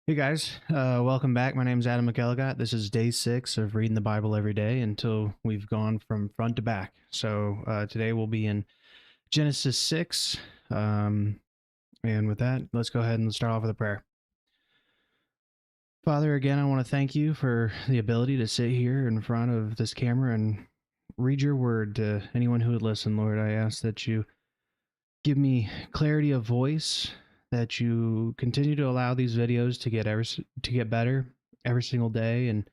Hey guys, welcome back. My name is Adam McElligott. This is day 6 of reading the Bible every day until we've gone from front to back. So today we'll be in Genesis 6. And with that, let's go ahead and start off with a prayer. Father, again, I want to thank you for the ability to sit here in front of this camera and read your word to anyone who would listen. Lord, I ask that you give me clarity of voice, that you continue to allow these videos to get better every single day, and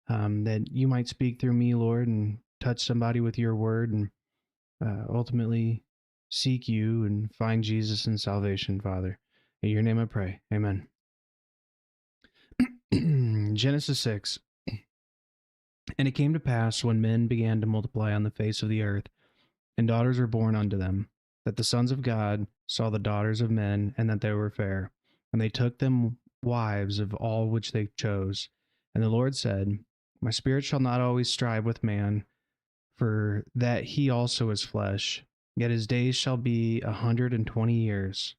that you might speak through me, Lord, and touch somebody with your word, and ultimately seek you and find Jesus and salvation, Father. In your name I pray. Amen. Genesis 6. And it came to pass, when men began to multiply on the face of the earth, and daughters were born unto them, that the sons of God saw the daughters of men, and that they were fair. And they took them wives of all which they chose. And the Lord said, My spirit shall not always strive with man, for that he also is flesh. Yet his days shall be 120 years.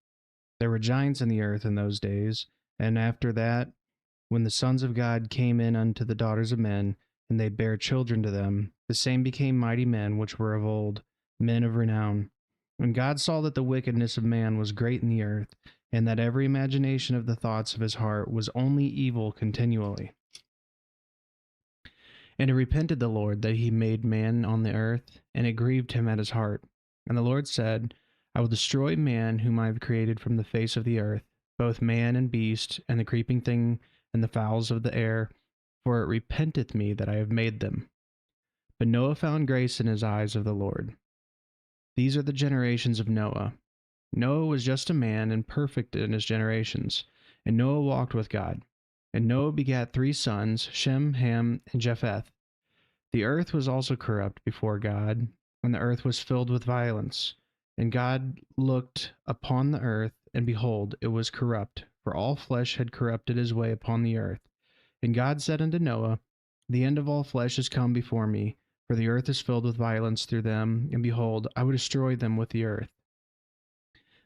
There were giants in the earth in those days, and after that, when the sons of God came in unto the daughters of men, and they bare children to them, the same became mighty men which were of old, men of renown. When God saw that the wickedness of man was great in the earth, and that every imagination of the thoughts of his heart was only evil continually. And it repented the Lord that he made man on the earth, and it grieved him at his heart. And the Lord said, I will destroy man whom I have created from the face of the earth, both man and beast, and the creeping thing, and the fowls of the air, for it repenteth me that I have made them. But Noah found grace in his eyes of the Lord. These are the generations of Noah. Noah was just a man and perfect in his generations, and Noah walked with God. And Noah begat 3 sons, Shem, Ham, and Japheth. The earth was also corrupt before God, and the earth was filled with violence. And God looked upon the earth, and behold, it was corrupt, for all flesh had corrupted his way upon the earth. And God said unto Noah, The end of all flesh is come before me, for the earth is filled with violence through them, and behold, I will destroy them with the earth.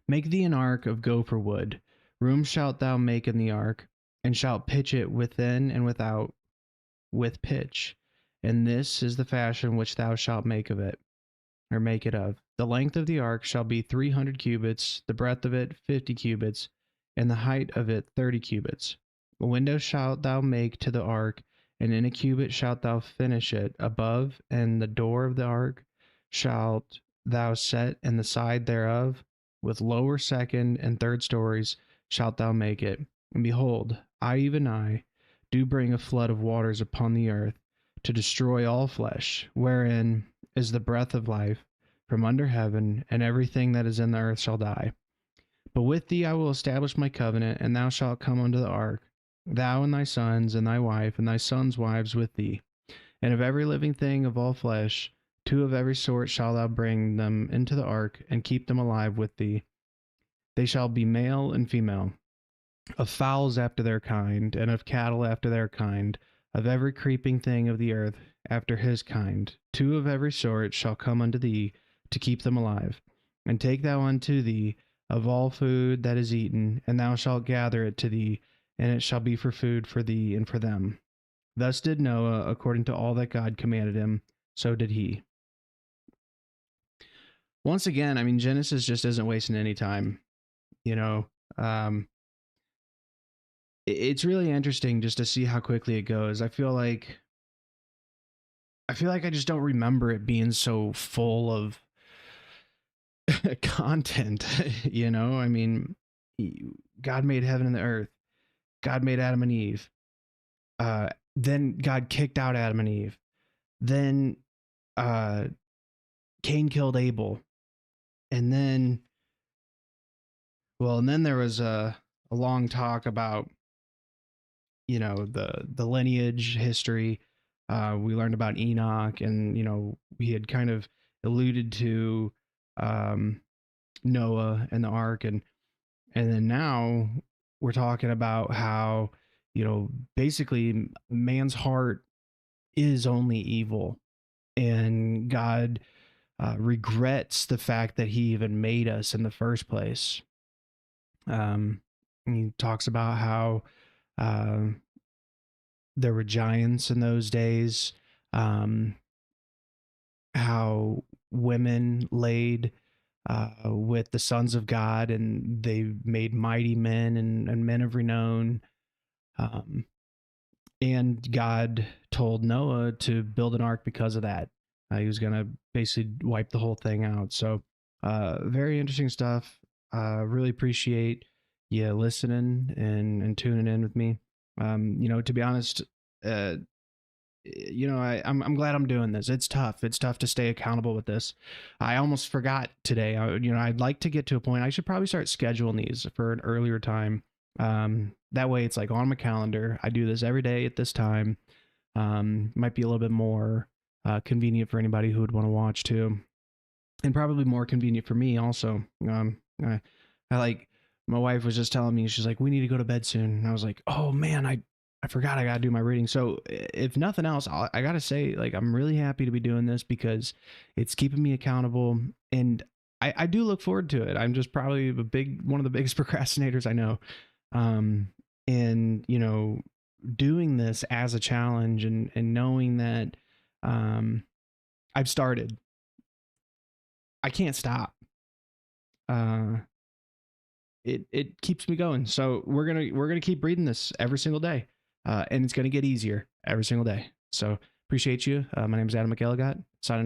Make thee an ark of gopher wood. Room shalt thou make in the ark, and shalt pitch it within and without with pitch. And this is the fashion which thou shalt make of it, or make it of. The length of the ark shall be 300 cubits, the breadth of it 50 cubits, and the height of it 30 cubits. A window shalt thou make to the ark, and in a cubit shalt thou finish it above, and the door of the ark shalt thou set in the side thereof. With lower, second, and third stories shalt thou make it. And behold, I, even I, do bring a flood of waters upon the earth, to destroy all flesh, wherein is the breath of life from under heaven, and everything that is in the earth shall die. But with thee I will establish my covenant, and thou shalt come unto the ark, thou and thy sons, and thy wife, and thy sons' wives with thee. And of every living thing of all flesh, 2 of every sort shalt thou bring them into the ark, and keep them alive with thee. They shall be male and female, of fowls after their kind, and of cattle after their kind, of every creeping thing of the earth after his kind. 2 of every sort shall come unto thee, to keep them alive. And take thou unto thee of all food that is eaten, and thou shalt gather it to thee, and it shall be for food for thee and for them. Thus did Noah, according to all that God commanded him, so did he. Once again, I mean, Genesis just isn't wasting any time. You know, it's really interesting just to see how quickly it goes. I feel like I just don't remember it being so full of content. I mean, God made heaven and the earth. God made Adam and Eve. Then God kicked out Adam and Eve. Then Cain killed Abel. And then there was a long talk about the lineage history. We learned about Enoch, and we had kind of alluded to Noah and the ark, and then now we're talking about how basically man's heart is only evil, and God regrets the fact that he even made us in the first place. He talks about how Uh, there were giants in those days. Um, how women laid with the sons of God, and they made mighty men and men of renown. Um, and God told Noah to build an ark because of that. He was going to basically wipe the whole thing out. So, very interesting stuff. Really appreciate you listening and tuning in with me. To be honest, uh, I'm glad I'm doing this. It's tough. It's tough to stay accountable with this. I almost forgot today. I'd like to get to a point. I should probably start scheduling these for an earlier time. That way it's like on my calendar. I do this every day at this time. Might be a little bit more convenient for anybody who would want to watch too, and probably more convenient for me also. I like, my wife was just telling me, she's like, we need to go to bed soon, and I was like, oh man, I forgot I gotta do my reading. So if nothing else, I gotta say, like, I'm really happy to be doing this because it's keeping me accountable, and I do look forward to it. I'm just probably one of the biggest procrastinators I know. um and doing this as a challenge, and knowing that um I've started, I can't stop. uh it keeps me going. So we're gonna keep reading this every single day, and it's gonna get easier every single day. So appreciate you. My name is Adam McElligott, signing